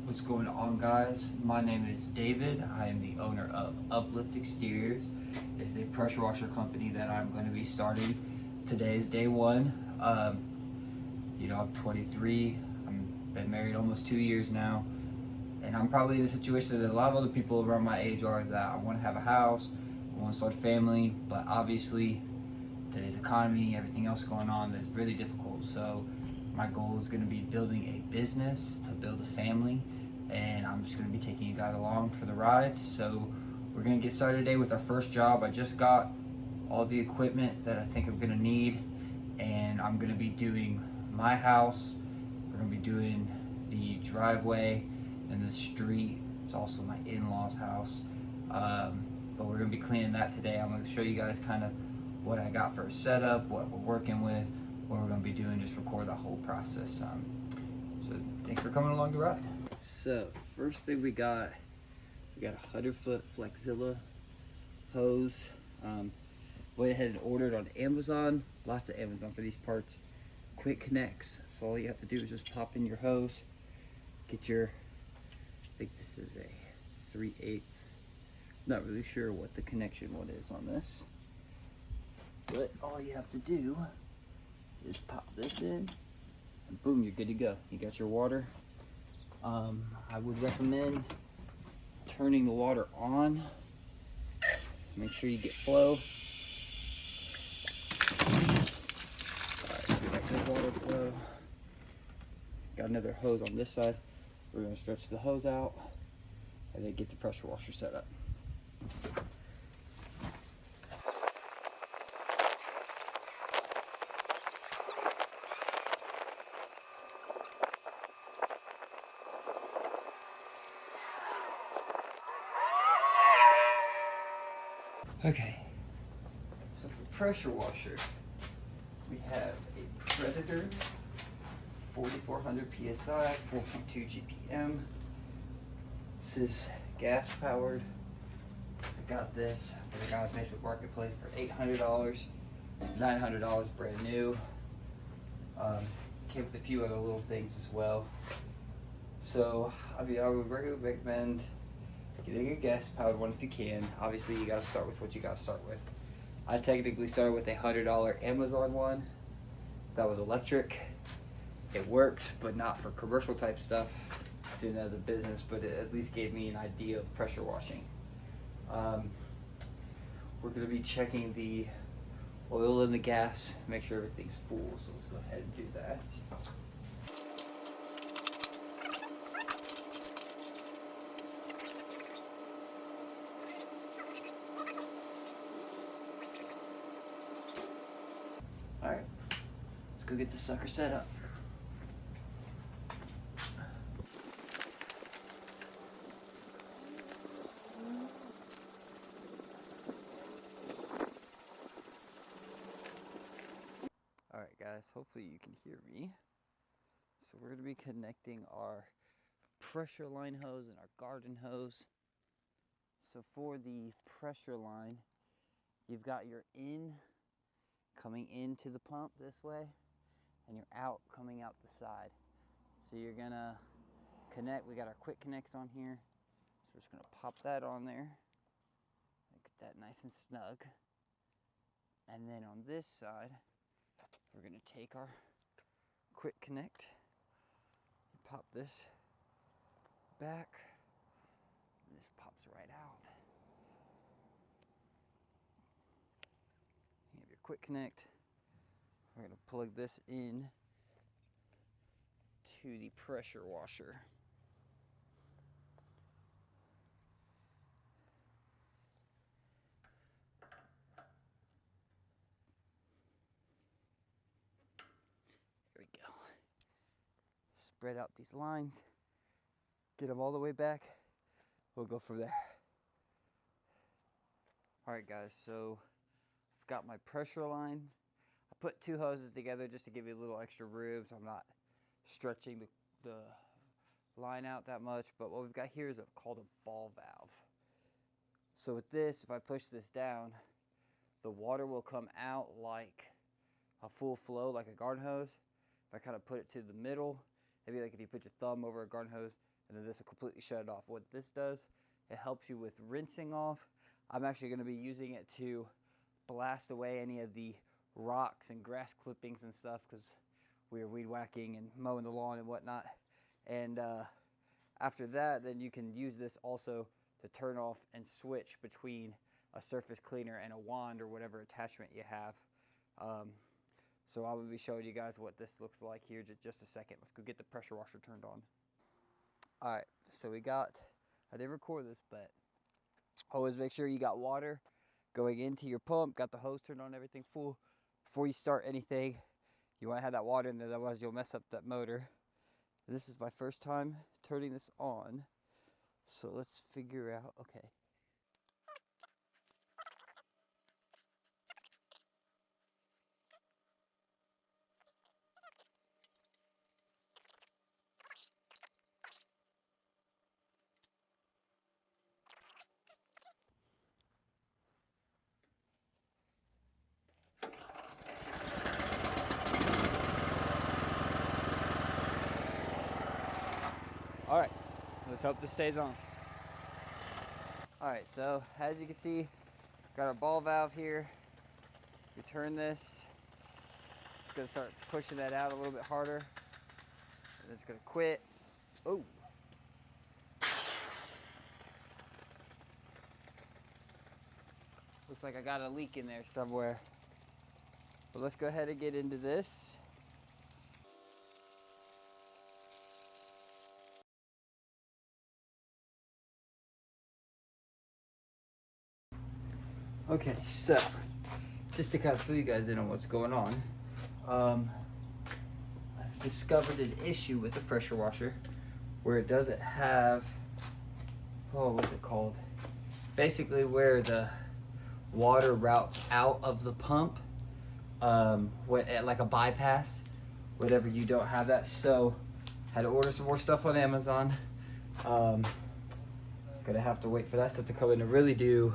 What's going on, guys? My name is David. I am the owner of Uplift Exteriors. It's a pressure washer company that I'm going to be starting. Today is day one. I'm 23. I've been married almost 2 years now, and I'm probably in a situation that a lot of other people around my age are. That I want to have a house, I want to start a family, but obviously today's economy, everything else going on, is really difficult. So my goal is going to be building a business to build a family, and I'm just going to be taking you guys along for the ride. So we're going to get started today with our first job. I just got all the equipment that I think I'm going to need, and I'm going to be doing my house. We're going to be doing the driveway and the street. It's also my in-laws' house. But we're going to be cleaning that today. I'm going to show you guys kind of what I got for a setup, what we're working with, what we're going to be doing, just record the whole process. So thanks for coming along the ride. So first thing we got a 100-foot Flexzilla hose. Went ahead and ordered on Amazon. Lots of Amazon for these parts. Quick connects. So all you have to do is just pop in your hose, get your, I think this is a 3/8. Not really sure what the connection one is on this. But all you have to do is pop this in, and boom, you're good to go. You got your water. I would recommend turning the water on. Make sure you get flow. Alright, so we got good water flow. Got another hose on this side. We're going to stretch the hose out and then get the pressure washer set up. Okay, so for pressure washer, we have a Predator 4400 PSI, 4.2 GPM. This is gas powered. I got this at the guy on Facebook Marketplace for $800. It's $900 brand new. Came with a few other little things as well. So, I would recommend getting a gas powered one if you can. Obviously, you gotta start with what you gotta start with. I technically started with a $100 Amazon one that was electric. It worked, but not for commercial type stuff. Doing it as a business, but it at least gave me an idea of pressure washing. We're gonna be checking the oil and the gas, make sure everything's full. So let's go ahead and do that. Alright, let's go get this sucker set up. Alright guys, hopefully you can hear me. So we're going to be connecting our pressure line hose and our garden hose. So for the pressure line, you've got your in coming into the pump this way, and your out coming out the side. So you're gonna connect, we got our quick connects on here. So we're just gonna pop that on there. Get that nice and snug. And then on this side, we're gonna take our quick connect and pop this back. And this pops right out. You have your quick connect. We're gonna plug this in to the pressure washer. There we go. Spread out these lines, get them all the way back. We'll go from there. All right guys, so I've got my pressure line. I put two hoses together just to give you a little extra room, so I'm not stretching the line out that much. But what we've got here is called a ball valve. So with this, if I push this down, the water will come out like a full flow, like a garden hose. If I kind of put it to the middle, maybe like if you put your thumb over a garden hose, and then this will completely shut it off. What this does, it helps you with rinsing off. I'm actually going to be using it to blast away any of the rocks and grass clippings and stuff, because we are weed whacking and mowing the lawn and whatnot. And after that, then you can use this also to turn off and switch between a surface cleaner and a wand or whatever attachment you have. So I will be showing you guys what this looks like here in just a second. Let's go get the pressure washer turned on. All right, so I didn't record this, but always make sure you got water going into your pump, got the hose turned on, everything full. Before you start anything, you want to have that water in there, otherwise you'll mess up that motor. This is my first time turning this on, so let's figure out, okay. All right, let's hope this stays on. All right, so as you can see, got our ball valve here. You turn this, it's gonna start pushing that out a little bit harder, and it's gonna quit. Oh. Looks like I got a leak in there somewhere. But let's go ahead and get into this. Okay, so just to kind of fill you guys in on what's going on, I've discovered an issue with the pressure washer where it doesn't have, what's it called? Basically where the water routes out of the pump, like a bypass, whatever, you don't have that. So had to order some more stuff on Amazon. Gonna have to wait for that stuff to come in to really do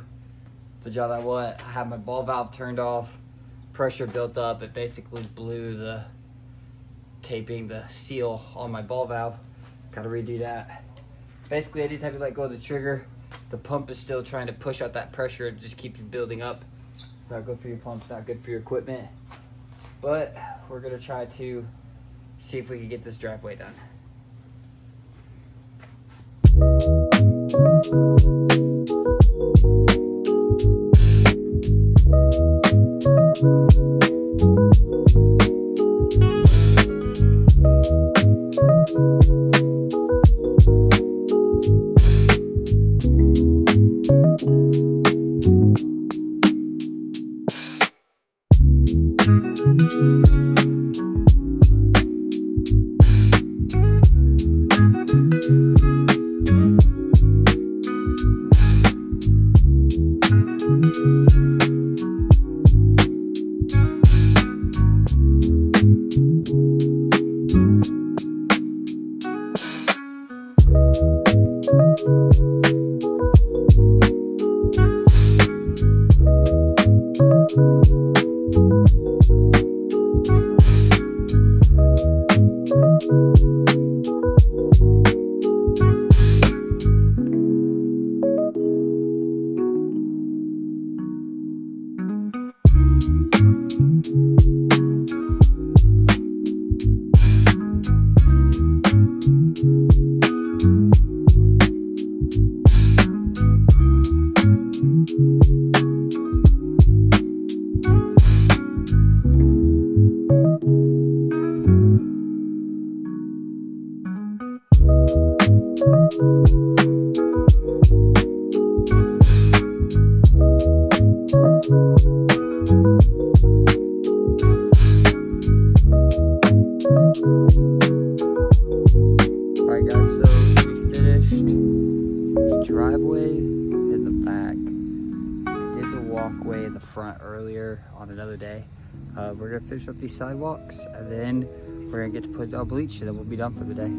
the job I want. I have my ball valve turned off, pressure built up. It basically blew the taping, the seal on my ball valve. Gotta redo that. Basically, anytime you let go of the trigger, the pump is still trying to push out that pressure. It just keeps building up. It's not good for your pump, it's not good for your equipment. But we're gonna try to see if we can get this driveway done. Alright guys, so we finished the driveway in the back. I did the walkway in the front earlier on another day. We're going to finish up these sidewalks, and then we're going to get to put bleach, and then we'll be done for the day.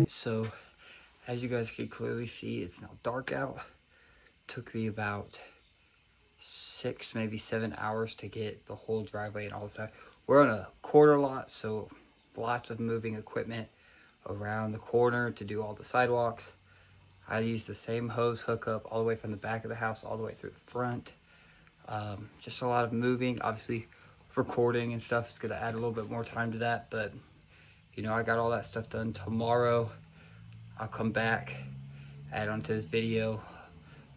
Alright, so as you guys can clearly see, it's now dark out. Took me about 6, maybe 7 hours to get the whole driveway and all that. We're on a quarter lot, so lots of moving equipment around the corner to do all the sidewalks. I use the same hose hookup all the way from the back of the house all the way through the front. Just a lot of moving. Obviously, recording and stuff is going to add a little bit more time to that, but you know, I got all that stuff done. Tomorrow I'll come back, add onto this video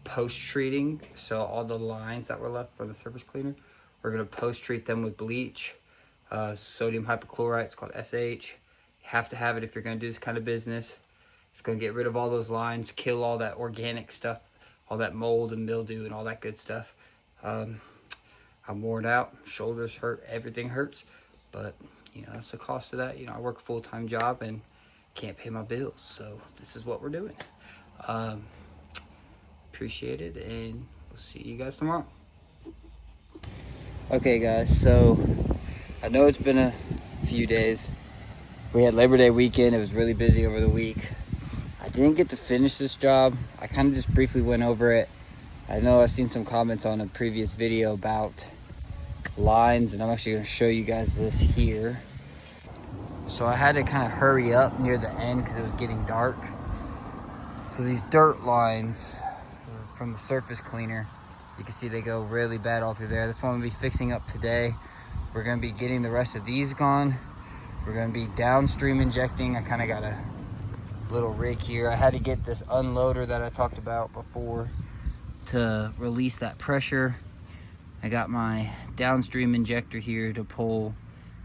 post-treating. So all the lines that were left from the surface cleaner, we're going to post-treat them with bleach, sodium hypochlorite. It's called SH. You have to have it if you're going to do this kind of business. It's going to get rid of all those lines, kill all that organic stuff, all that mold and mildew and all that good stuff. I'm worn out, shoulders hurt, everything hurts, but you know, that's the cost of that. You know, I work a full-time job and can't pay my bills, so this is what we're doing. Appreciate it, and we'll see you guys tomorrow. Okay guys, so I know it's been a few days. We had Labor Day weekend. It was really busy over the week. I didn't get to finish this job. I kind of just briefly went over it. I know I've seen some comments on a previous video about lines, and I'm actually going to show you guys this here. So I had to kind of hurry up near the end because it was getting dark. So these dirt lines from the surface cleaner, you can see they go really bad all through there. That's what I'm going to be fixing up today. We're going to be getting the rest of these gone. We're going to be downstream injecting. I kind of got a little rig here. I had to get this unloader that I talked about before to release that pressure. I got my downstream injector here to pull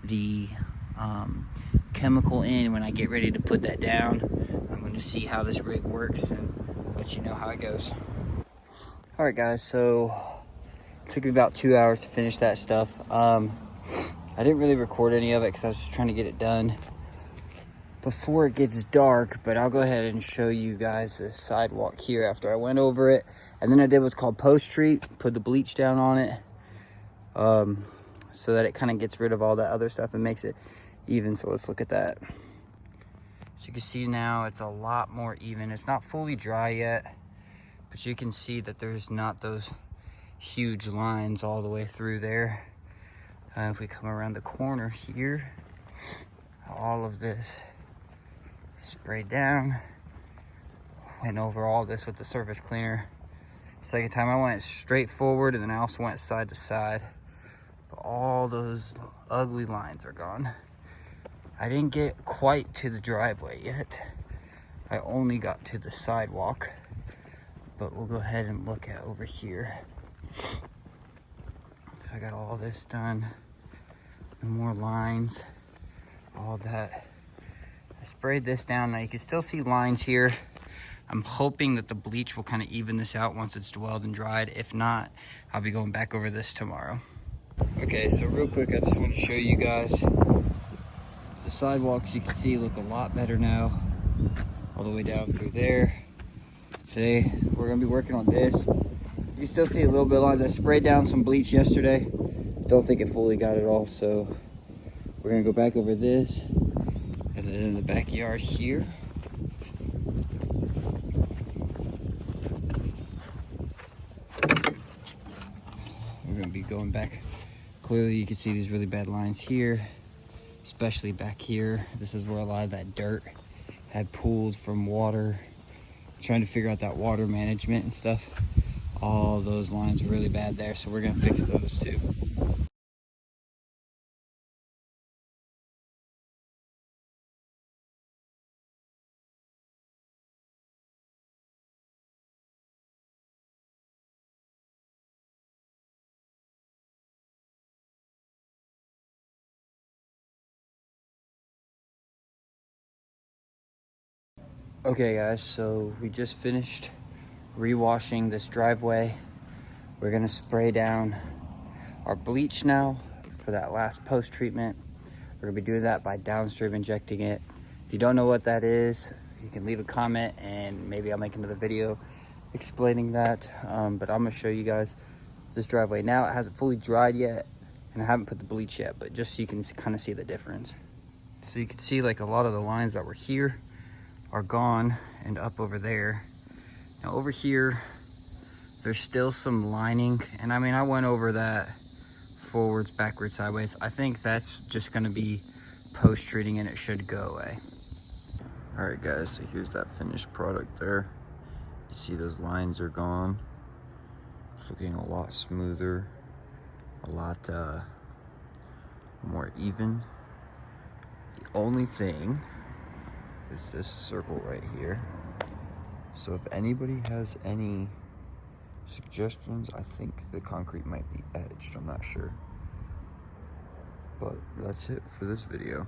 the chemical in when I get ready to put that down. I'm going to see how this rig works and let you know how it goes. Alright guys, so it took me about 2 hours to finish that stuff. I didn't really record any of it because I was just trying to get it done before it gets dark, but I'll go ahead and show you guys this sidewalk here after I went over it. And then I did what's called post-treat, put the bleach down on it, so that it kind of gets rid of all that other stuff and makes it even. So let's look at that. So you can see now it's a lot more even. It's not fully dry yet, but you can see that there's not those huge lines all the way through there. If we come around the corner here, all of this sprayed down. Went over all this with the surface cleaner. Second time I went straight forward, and then I also went side to side. But all those ugly lines are gone. I didn't get quite to the driveway yet. I only got to the sidewalk. But we'll go ahead and look at over here. I got all this done. No more lines. All that. I sprayed this down. Now you can still see lines here. I'm hoping that the bleach will kind of even this out once it's dwelled and dried. If not, I'll be going back over this tomorrow. Okay, so real quick, I just want to show you guys the sidewalks. You can see look a lot better now, all the way down through there. Today, we're going to be working on this. You can still see a little bit of lines. I sprayed down some bleach yesterday. Don't think it fully got it all, so we're going to go back over this. And then in the backyard here, we're going to be going back. Clearly you can see these really bad lines here, especially back here. This is where a lot of that dirt had pooled from water. Trying to figure out that water management and stuff. All those lines are really bad there, so we're going to fix those too. Okay guys, so we just finished rewashing this driveway. We're gonna spray down our bleach now for that last post treatment. We're gonna be doing that by downstream injecting it. If you don't know what that is, you can leave a comment and maybe I'll make another video explaining that. But I'm gonna show you guys this driveway now. It hasn't fully dried yet and I haven't put the bleach yet, but just so you can kind of see the difference. So you can see like a lot of the lines that were here are gone and up over there. Now over here, there's still some lining. And I mean, I went over that forwards, backwards, sideways. I think that's just gonna be post-treating and it should go away. All right guys, so here's that finished product there. You see those lines are gone. It's looking a lot smoother, a lot more even. The only thing is this circle right here. So if anybody has any suggestions, I think the concrete might be edged, I'm not sure. But that's it for this video.